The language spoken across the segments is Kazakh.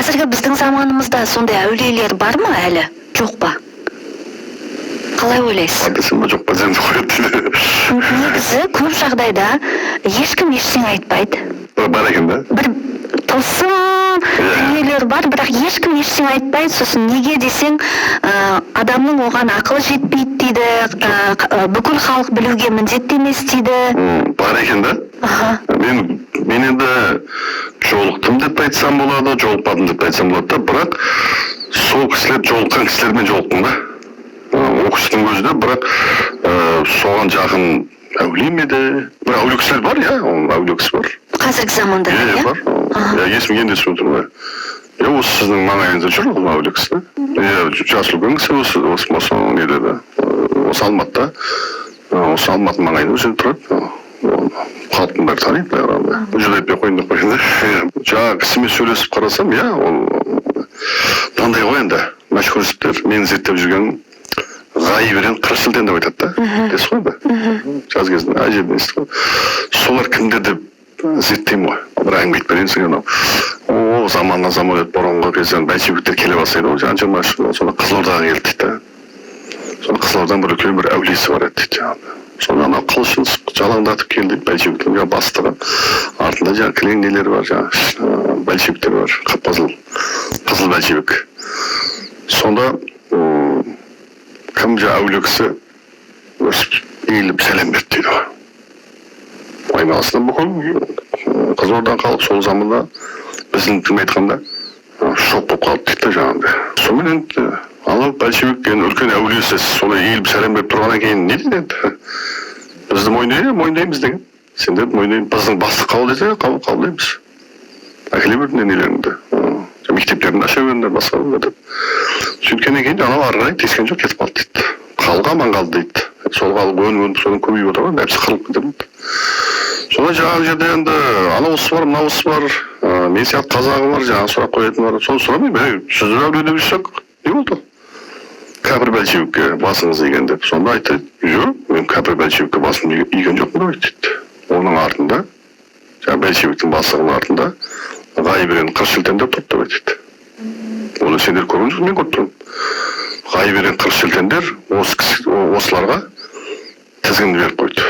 Қазіргі біздің заманымызда сондай әулиелер бар ма әлі? Жоқ па? Қалай ойлайсыз? Бар десем ба, жоқ па десем қояды. Негізі көп жағдайда ешкім ештеңе айтпайды. Бар екен да? Бір тылсым дүниелер бар, бірақ ешкім ештеңе айтпайды. Сосын неге десең, адамның оған ақылы жетпейді дейді, бүкіл халық білуге міндетті емес дейді. Бар екен да? Мен енді жолықтым деп айтсам болады, жолықпадым деп айтсам болады да, бірақ сол кісілер жолыққан кісілермен жолықтым да. Ол кісінің өзі де, бірақ соған жақын әулие ме де, бір әулие кісілер бар, иә, әулие кісі бар. Қазіргі заманда, иә? Бар. Есім енді есім тұрмай. Осы сіздің маңайыңызда жүр, ол әулие кісі. Жасы үлкен кісі, осы не деді, осы Алматыда, осы Алматы маңайында өзі тұрады. Халықтың бәрі таниды, баяғыда. Жүз айтпай қойын деп қойын да. Жаңа кісімен сөйлесіп қарасам, иә, ол мынандай ғой енді, мәшһүрліктер, мен зерттеп жүрген ғайыберен қырық шілден деп айтады да. Десі ғой да. Жаз кезінде әжебін естіп қой. Солар кімдер деп зерттеймін ғой. Бір әңгіме айтып берейін сізге. Ол заманнан заман өтіп бұрынғы кезден большевиктер келе бастайды ғой. Жаңа 20 жыл соны Қызылордаға келді дейді. Соны Қызылордадан бір үлкен бір әулиесі бар еді дейді. Соны анау қылышын жалаңдатып келді большевиктің бастығы. Артында жаңа кілең нелері бар, жаңа большевиктер бар. Қып-қызыл, қызыл большевик. Сонда кім жаңа әулие кісі иіліп сәлем берді дейді ғой. Айналасынан бүкіл Қызылордадан қалып, сол заманда біздің тілмен айтқанда шок болып қалды дейді жаңағындай. Сонымен енді анау большевик үлкен әулиесі солай иіліп сәлем беріп тұрғаннан кейін не дейді енді? Бізді мойындаймыз деген. Сендер мойындаймыз. Біздің бастық қабыл десе, қабылдаймыз. Әкеле берді нелеріңді. Мектептерін аша беріңдер, басқа деп. Сөйткеннен кейін анау ары қарай тиіскен жоқ, кетіп қалды дейді. Халық аман қалды дейді. Сол халық өніп содан көбейіп отыр ғой, нәпсі қырылып кетеді дейді. Содан жаңағы жерде енді анауысы бар, мынауысы бар, мен сияқты қазағы бар, жаңағы сұрақ қоятын бар. Соны сұрамаймын, сіздер әулие деп жүрсек, не болды? Кәпір большевикке басыңыз иген деп. Сонда айтты, жоқ, мен кәпір большевикке басым иген жоқпын деп айтты. Оның артында, жаңағы большевиктің бастығының артында ғайыберен қырық шілтендер тұрды деп айтты. Оны сендер көрген жоқ, мен көріп тұрмын. Ғайыберен қырық шілтендер осыларға тізгінді беріп қойды.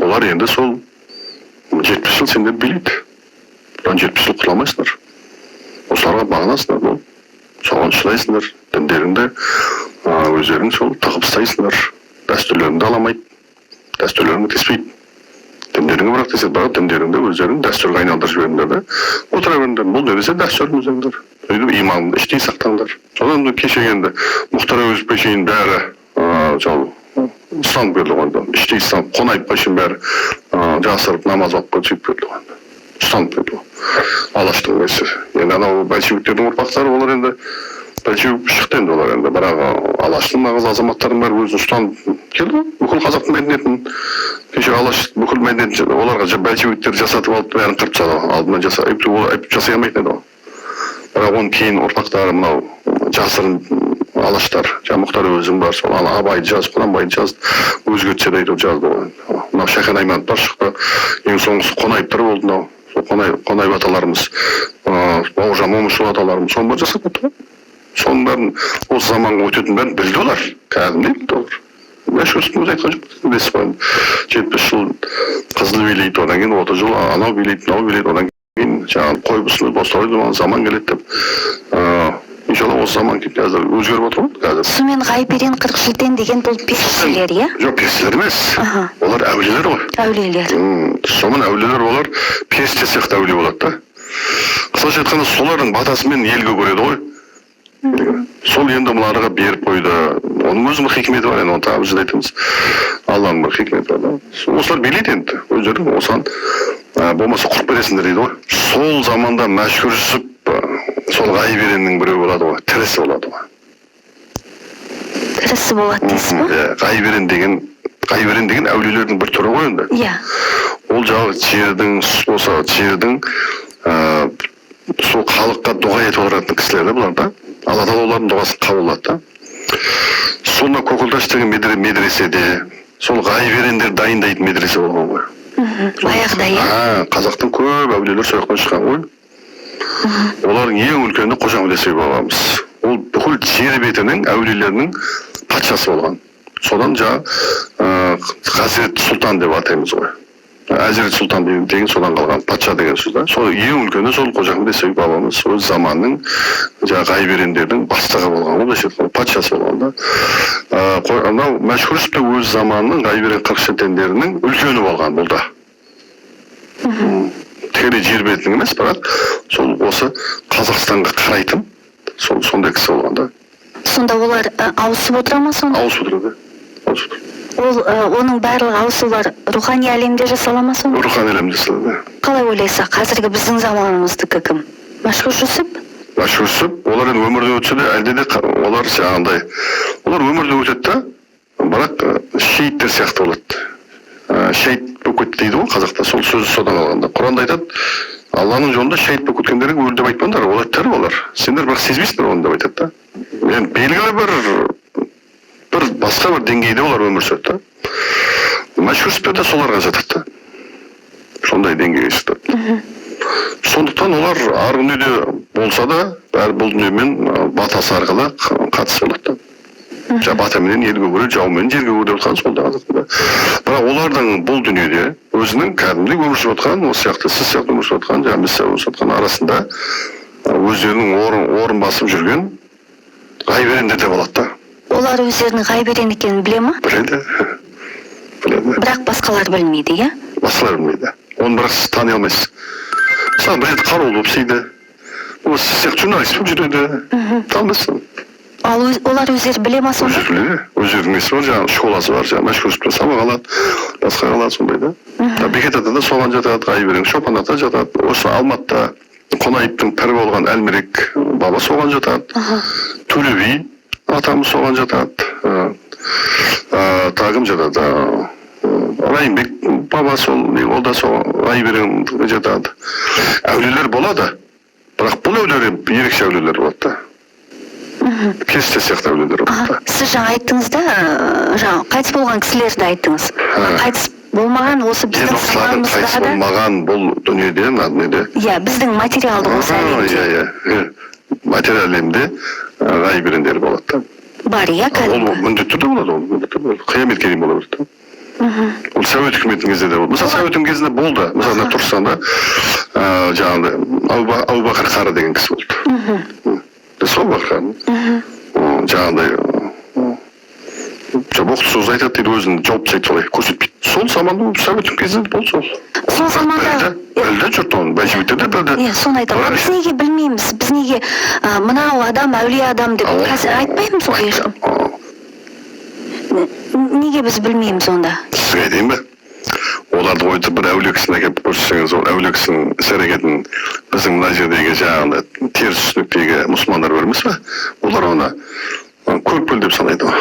Олар енді сол 70 жыл сендер билейді. Бұдан 70 жыл құтыла алмайсыңдар. Осыларға бағынасыңдар болып. Соған шыдайсыңдар. Діндеріңді өздерің сол тығып ұстайсыңдар. Дәстүрлеріңді аламайды. Дәстүрлеріңді теспейді. Діндеріңі бірақ десе, бірақ діндеріңді өздерің дәстүрге айналдырып жіберіңдер де отыра беріңдер. Бұл не десе дәстүрін өздеріңдер. Иманыңды іштей сақтаңдар. Содан кеше енді Мұхтар Әуезовке шейін бәрі ұстанып берді ғой. Іштей ұстанып, қонаевқа шейін бәрі жасырып намаз оқып сөйтіп берді ғой. Ұстанып берді ғой. Алаштың несі. Енді анау большевиктердің ұрпақтары олар енді большевик шықты енді олар енді. Бірақ алаштың нағыз азаматтардың бәрі өзін ұстанып келді ғой. Бүкіл қазақтың мәдениетін кеше алаш бүкіл мәдениетін оларға большевиктер жасатып алып бәрін қырып тастады. Алдынан жасай алмайтын еді ғой. Бірақ оның кейін ұрпақтары мынау жасырын алаштар, жаңа Мұхтар Әуезов бар, сол Абайды жазып, Құнанбайды жазды, өзгертсе де айтып жазды ғой. Мынау Шәкен Аймановтар шықты, ең соңғысы Қонаевтар болды мынау. Қонаев аталарымыз, Бауыржан Момышұлы аталарымыз, соны бәрін жасап кетті ғой. Соның бәрін осы заманға өтетін бәрін білді олар. Кәдімгідей білді олар. Мәшһүрліктің өзі айтқан жоқ. Білесіз ғой, 70 жыл қызыл билейді, одан кейін 30 жыл анау билейді, мынау билейді, одан кейін жаңағы қой бұсыны бостайды, заман келеді деп. Иншалла осы заман қазір өзгеріп отыр ғой қазір. Сонымен ғайыберен қырық шілтен деген бұл періштелер, иә? Жоқ, періштелер емес. Олар әулиелер ғой. Әулиелер. Сонымен әулиелер олар періште сияқты әулие болады да. Қысқаша айтқанда солардың батасымен елге көреді ғой. Сол енді мыналарға беріп қойды. Оның өзінің хикметі бар, оны тағы біз айтамыз. Алланың бір хикметі бар. Осылар билейді енді. Өздері осыған болмаса құрып бересіңдер дейді ғой. Сол заманда мәшһүр жүсіп сол ғайыбереннің біреу болады ғой, тірісі болады ғой. Тірісі болады дейсіз ба? Ғайыберен деген әулиелердің бір түрі ғой енді. Иә. Ол жағы жердің сол халыққа дұға етіп отыратын кісілер де бұлар да. Алла тағала олардың дұғасын қабылдады да. Сонда Көкілташ деген медреседе сол ғайыберендер дайындайтын медресе болған ғой. Баяғыда, иә? Қазақтың көп әулиелер сол жақтан шыққан ғой. Олардың ең үлкені Қожа Ахмет Яссауи бабамыз. Ол бүкіл жер бетінің әулиелерінің патшасы болған. Содан Хазірет Сұлтан деп атаймыз ғой. Әзірет Сұлтан деген содан қалған патша деген сөз да. Сол ең үлкені сол Қожа Ахмет Яссауи бабамыз өз заманның ғайберендердің бастығы болған, ол да патшасы болған да. Анау Мәшһүр Жүсіп те өз заманның ғайберен қырық шетендерінің үлкені болған бұл да. Тікелей жер бетінің емес, бірақ сол осы Қазақстанға қарайтын сондай кісі болған да. Сонда олар ауысып отыра ма сонда? Ауысып отырады. Оның барлық ауысулар рухани әлемде жасала ма сонда? Рухани әлемде жасалады. Қалай ойлайсыз, қазіргі біздің заманымыздікі кім? Мәшһүр Жүсіп? Мәшһүр Жүсіп, олар енді өмірде өтсе де, әлде де олар жаңағындай. Олар өмірде өтеді да, бірақ шейіттер сияқты болады. Шейіт болып кетті дейді ғой қазақта, сол сөзі содан алғанда. Құранда айтады, Алланың жолында шейіт болып кеткендерге өлді деп айтпаңдар, ол айтты олар. Сендер бірақ сезбейсіңдер оны деп айтады да. Мен белгілі бір басқа бір деңгейде олар өмір сүрді. Мәшһүр Жүсіп те соларға жатады. Сондай деңгейге шықты. Сондықтан олар арғы дүниеде болса да, бәрі бұл дүниемен батасы арқылы қатысы болады. Батаменен елге көреді, жаумен жерге көреді отқан сол да. Бірақ олардың бұл дүниеде өзінің кәдімгідей өмір сүріп отқан, осы сияқты, сіз сияқты өмір сүріп отқан, біз өмір сүріп отқан арасында өздерінің орын басып жүрген ғайберендер де болады да. Олар өздерінің ғайберен екенін біле ма? Біледі. Бірақ басқалар білмейді, иә? Басқалар білмейді. Оны бірақ сіз тани алмайсыз. Мысалы, бір рет қарауыл болып істейді. Осы сіз сияқты журналист болып жүреді. Танымайсың. Ал олар өздері біле ма сонда? Өздері біледі. Өздерінің несі бар, жаңағы школасы бар, жаңағы Мәшһүр Жүсіп сабақ алады, басқа қалады сондай да. Бекет ата да соған жатады, ғайберен Шопан ата жатады. Осы Алматыда Қонаевтың пірі болған Әлмерек баба соған жатады. Төле би атамыз соған жатады. Тағым жатады. Райымбек баба ол да соған ғайберен жатады. Әулиелер болады. Бірақ бұл әулиелер ерекше әулиелер болады да. Кесте сияқты әулиелер болады. Сіз жаңа айттыңыз да, қайтыс болған кісілерді айттыңыз. Қайтыс болмаған осы біздің санамызда да. Қайтыс болмаған бұл дүниеде, неде? Иә, біздің материалды осы әлемде. Иә. Материал әлемде ғайберендер болады да. Бар, иә, кәдімгі. Ол міндетті түрде болады, қияметке дейін бола береді. Ол Совет үкіметінің кезінде де болды. Мысалы, Совет үкіметінің кезінде болды. Мысалы, Түркістанда жаңағыдай Әбубәкір Қары деген кісі болды. Сол баққан. Жаңағыдай боқты сөз айтады дейді, өзін жауап жасайды солай, көрсетпейді. Сол заманда Совет кезінде болды сол. Сол заманда білді жұрт оны, большевиктер де білді. Соны айтамын. Біз неге білмейміз? Біз неге мынау адам әулие адам деп қазір айтпаймыз ғой ешкім. Неге біз білмейміз онда? Сізге айтайын ба? Оларды қойды бір әулие кісіні әкеліп көрсетсеңіз, ол әулие кісінің іс-әрекетін біздің мына жердегі жаңағыдай теріс түсініктегі мұсылмандар көрмес пе? Олар оны көріпкел деп санайды ғой.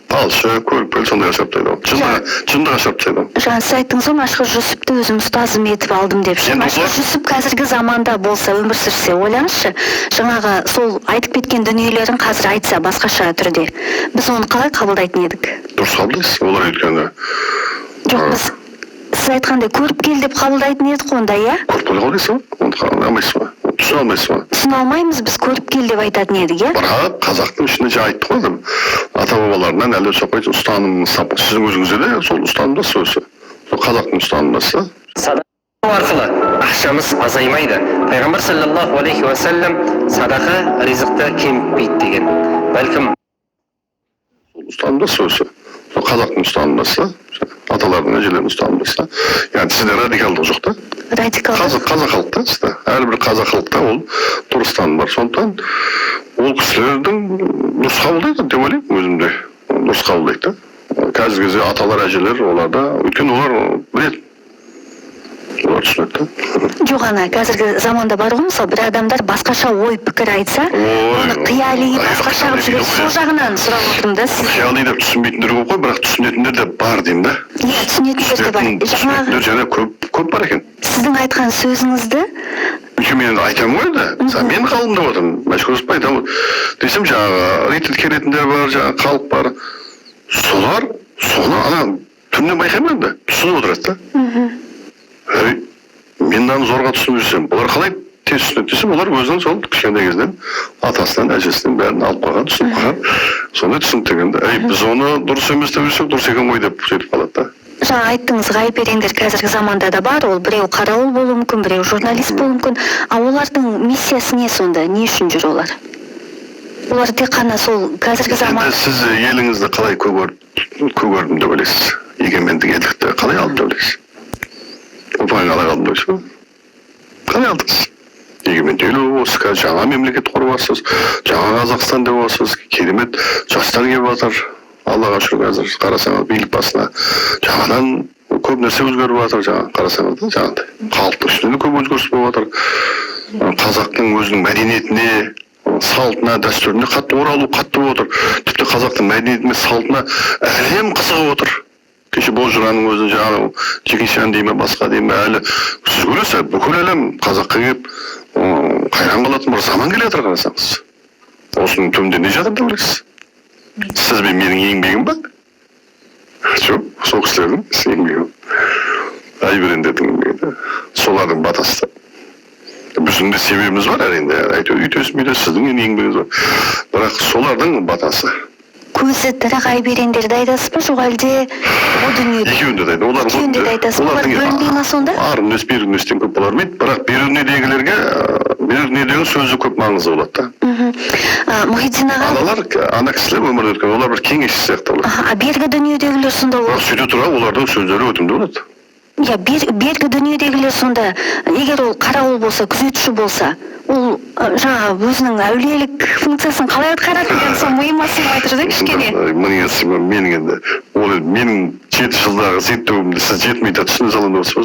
Балшы, көріпкел сондай ашаптайды ғой. Жынды ашаптайды ғой. Жаңа сіз айттыңыз ғой, Мәшһүр Жүсіпті өзім ұстазым етіп алдым деп. Мәшһүр Жүсіп қазіргі заманда болса, өмір сүрсе, ойлаңызшы, жаңағы сол айтып кеткен дүниелерін қазір айтса басқаша түрде. Біз оны қалай қабылдайтын едік? Дұрыс қабылдайсыз, олар өйткені. Жоқ, сіз айтқандай көріп кел деп қабылдайтын едік онда, иә? Көріп кел қабылдайсыз ба? Оны қабылдамайсыз ба? Түсіне алмайсыз ба? Түсіне алмаймыз, біз көріп кел деп айтатын едік, иә? Бірақ қазақтың ішінде жаңа айтты ғой адам. Ата-бабаларынан әлі соқпайды, ұстаным сіздің өзіңізде де сол ұстанымда сөзі. Сол қазақтың ұстанымдасы. Садақа арқылы ақшамыз азаймайды. Пайғамбар саллаллаху алейхи ва саллям садақа ризықты кемітпейді деген. Бәлкім сол ұстанымда сөзі. Сол қазақтың ұстанымдасы, аталардың әжелердің ұстанымдасы. Яғни сізде радикалдық жоқ та? Радикалдық. Қазақ халықта сізде. Әрбір қазақ халықта ол дұрыс ұстаным бар. Сондықтан ол кісілердің дұрыс қабылдайды деп ойлаймын өзімде. Дұрыс қабылдайды. Қазіргі кезде аталар, әжелер оларда, өйткені олар біледі. Олар түсінеді. Жоқ, ана қазіргі заманда бар ғой, мысалы, бір адамдар басқаша ой пікір айтса, оны қияли басқаша қылып жүреді. Сол жағынан сұрап отырмын да сіз. Қияли деп түсінбейтіндер көп қой, бірақ түсінетіндер де бар деймін да. Иә, түсінетіндер де бар. Түсінетіндер және көп бар екен. Сіздің айтқан сөзіңізді мен айтамын ғой да, мен ғалымдап отырмын, Мәшһүр Жүсіп айтамын десем, жаңағы ретіл келетіндер бар, жаңағы халық бар. Солар соны ана түннен байқаймын да, түсініп отырады да. Мен мынаны зорға түсініп жүрсем, бұлар қалай тез түсінеді десе, олар өзінің сол кішкентай кезінен атасынан, әжесінен бәрін алып қалған, түсініп қалған. Сондай түсініктегенде, біз оны дұрыс емес деп жүрсек, дұрыс екен ғой деп сөйтіп қалады да. Жаңа айттыңыз, ғайып ерендер қазіргі заманда да бар, ол біреу қарауыл болуы мүмкін, біреу журналист болуы мүмкін. А олардың миссиясы не сонда? Не үшін жүр олар? Олар тек қана сол қазіргі заман... Енді сіз еліңізді қалай көгердім деп ойлайсыз? Егемендік елдікті қалай алдым деп ойлайсыз? Ұпайын қалай алдым деп ойлайсыз? Қалай алдыңыз? Егеменді ел осы, жаңа мемлекет құрыватсыз, жаңа Қазақстан деп отырсыз, керемет жастар келіп жатыр. Аллаға шүкір, қазір қарасаңыз билік басына жаңадан көп нәрсе өзгеріп жатыр, қарасаңыз да жаңағыдай. Халықтың ішінде көп өзгеріс болып жатыр. Қазақтың өзінің мәдениетіне, салтына, дәстүріне қатты оралу қатты болып отыр. Тіпті қазақтың мәдениетіне, салтына әлем қызығып отыр. Кеше Бозжыраның өзін жаңағы Жекешан дейме, басқа дейме, әлі сіз көресіз, бүкіл әлем қазаққа келіп қайран қалатын бір заман келе жатыр қарасаңыз. Осының түбінде не жатыр деп ойлайсыз? Сіз бен менің еңбегім ба? Жоқ, сол кісілердің еңбегі. Айберендердің еңбегі. Солардың батасы. Біздің де себебіміз бар әрине. Әйтеуір үйтесіз, сіздің еңбегіңіз бар. Бірақ солардың батасы. Көзі тірі Айберендерді айтасыз ба, жоқ әлде о дүниеде? Екеуінде де айтасыз. Екеуінде де айтасыз ба? Олар бөлінбей ма сонда? Арын өс, берін өстен көп болар ма? Бірақ берінедегілерге, берінедегі сөзі көп маңызды болады да. Мұхитдин аға? Аналар, ана кісілер өмірде өткен, олар бір кеңесші сияқты болады. Бергі дүниедегілер сонда ол? Сөйте тұра, олардың сөздері өтімді болады. Я бергі дүниедегілер сонда, егер ол қарауыл болса, күзетші болса, ол жаңа өзінің әулиелік функциясын қалай атқарады деген соң миыма сыймай тұр да кішкене. Менің енді, ол менің 7 жылдағы зерттеуімді сіз жетмейді түсіне салынды болса.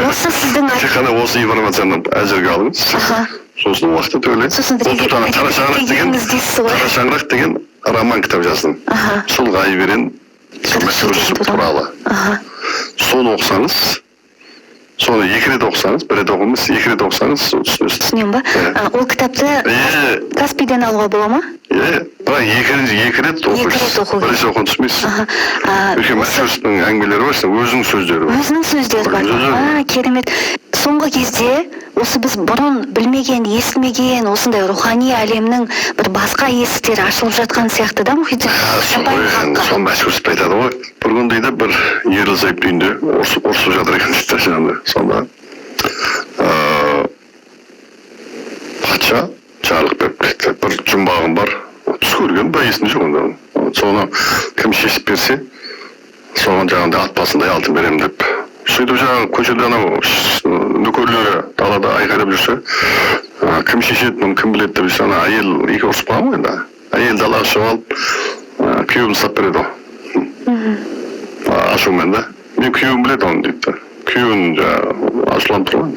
Осы сіздің... Тек қана осы информацияны әзірге алыңыз. Сосын уақытта төлейді. Қарашаңырақ деген роман кітап жаздым. Сол Айберен туралы. Соны оқысаңыз, соны 2 рет оқысаңыз, 1 рет оқымыз, 2 рет оқысаңыз, түсінесіз. Түсінем ба? Ол кітапты Каспийден алуға бола ма? Бірақ 2 рет оқырсыз. Бірінші оқын түсінесіз. Өйткені Мәскеудің әңгімелері бар, өзінің сөздері бар. Өзінің сөздері бар. Керемет. Соңғы кезде осы біз бұрын білмеген, естімеген осындай рухани әлемнің бір басқа есіктері ашылып жатқан сияқты да, Мұхитдин? Сол Мәскеуді айтады ғой. Бір күн дейді, бір ерлі-зайыпты үйінде ұрсып жатыр екен дейді жаңағыдай. Сонда патша жарлық беріп кетті. Бір жұмбағым бар. Түс көрген ба есінде жоқ онда. Соны кім шешіп берсе, соған жаңағыдай ат басындай алтын беремін деп. Сөйтіп жаңағы көшеде анау нөкерлері далада айқайлап жүрсе, кім шешеді, мұны кім біледі деп жүрсе, ана әйел екі ұрысып қалған ғой енді. Әйел далаға шығып алып, күйеуін ұстап береді ғой. Ашумен да. Мен күйеуім біледі оны дейді. Күйеуін ашуланып тұрған.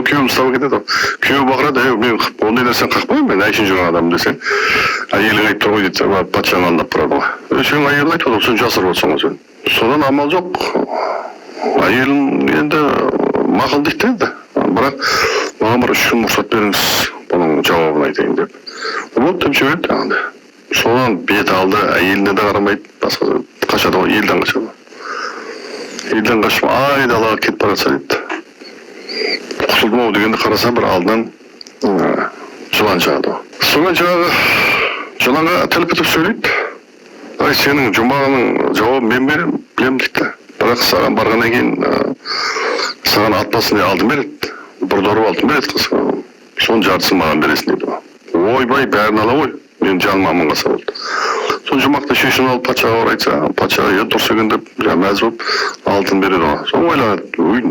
Күйеуін ұстап кетеді ғой. Күйеуі бақырады, мен ондай нәрсені қақпаймын, мен әйшін жүрген адаммын десе, әйелің айтып тұр ғой дейді, патшаны алдап тұрады ғой. Сен әйелің айтып отыр, сен жасырып отырсың ғой сен. Содан амал жоқ. Әйелім енді мақұл дейді енді. Бірақ маған бір 3 күн рұқсат беріңіз, бұның жауабын айтайын деп. Вот деп жіберді жаңағыдай. Содан бет алды, әйеліне де қарамайды, басқа қашады ғой, елден қашады. Елден қашып, ай далаға кетіп бара жатса дейді. Құтылдым ау дегенде қараса бір алдынан жылан шығады. Содан жаңағы жыланға тіл бітіп сөйлейді. Ай, сенің жұмағының жауабын мен беремін, білемін дейді. Бірақ саған барғаннан кейін саған ат басындай алтын береді. Бір дорба алтын береді қызға. Соның жартысын маған бересің дейді. Ойбай, бәрін ала ғой. Мен жаным аман қалса болды. Сол жұмақты шешін алып патшаға барып айтса, патшаға дұрыс екен деп мәз болып алтын береді ғой. Соны ойланады,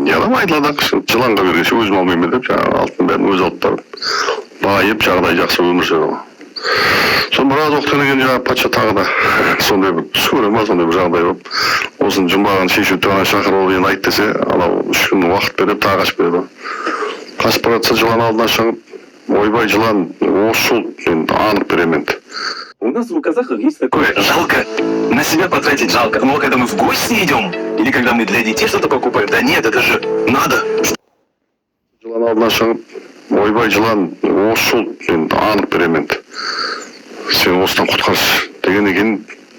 не аламын айдаладақ, жыланға бергенше өзім алмаймын деп алтын бәрін өзі алып барып байып жағдай жақсы өмір сүреді ғой. Сол біраз уақыттан кейін жаңағы патша тағы да сондай бір түс көре ма, сондай бір жағдай болып, осыны жұмбағын шешу тұрған шақырып енді айт десе, анау 3 күн уақыт беріп тағы қашып береді. Қашып бара жатса жылан алдынан шығып, ойбай жылан, осы жол енді анық беремін енді. У нас у казахов есть такое жалко. На себя потратить жалко. Но когда мы в гости идем, или когда мы для детей что-то покупаем, да нет, это же надо. Жылан алдынан шығып, ойбай жылан, осы жол енді анық беремін енді. Сен осыдан құтқаршы дегеннен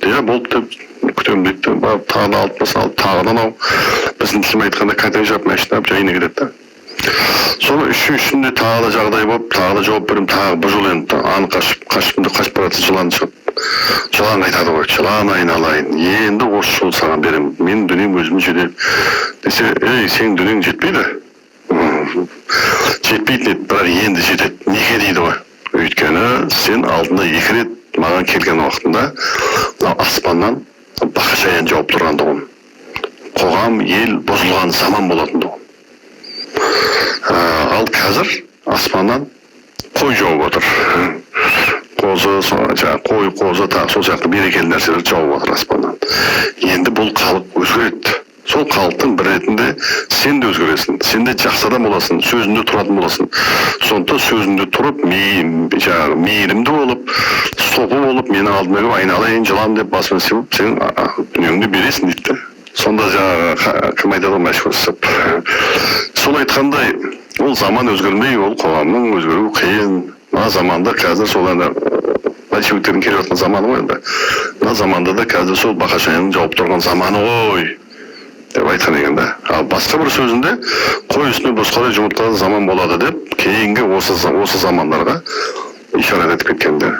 кейін, болды деп күтемін дейді. Тағы да алып баса алып, тағы да анау біздің тілмен айтқанда контейнер жап машина жайына кетеді. Соны үшіншісінде тағы да жағдай болып, тағы да жауап беремін, тағы бір жол енді анық қашып баратса жылан шығып. Жылан айтады ғой, жылан айналайын, енді осы жол саған беремін, менің дүнием өзім жетеді. Десе, сенің дүниең жетпейді. Жетпейтін еді, бірақ енді жетеді. Неге дейді ғой? Өйткені сен алдында 2 рет маған келген уақытында аспаннан бақашаян жауып тұрғандығын. Қоғам, ел бұзылған заман болатындығын. Ал қазір аспаннан қой жауып отыр. Қозы, қой, қозы, сол сияқты берекелі нәрселер жауып отыр аспаннан. Енді бұл халық өзгереді. Сол халықтың бір ретінде сен де өзгересің. Сен де жақсы адам боласың, сөзінде тұратын боласың. Сондықтан сөзінде тұрып, мейірімді болып, сопы болып, менің алдыма келіп айналайын жылан деп басын сеуіп, сен дүниеңді бересің дейді. Сонда кім айтады мәшһүр. Сол айтқандай, ол заман өзгермей, ол қоғамның өзгеруі қиын. Мына заманда қазір сол большевиктердің келіп жатқан заманы ғой енді. Мына заманда да қазір сол бақашаяның жауып тұрған заманы ғой деп айтқан екен да. Ал басқа бір сөзінде қой үстіне босқадай жұмыртқалы заман болады деп кейінгі осы замандарға ишарат етіп кеткенде.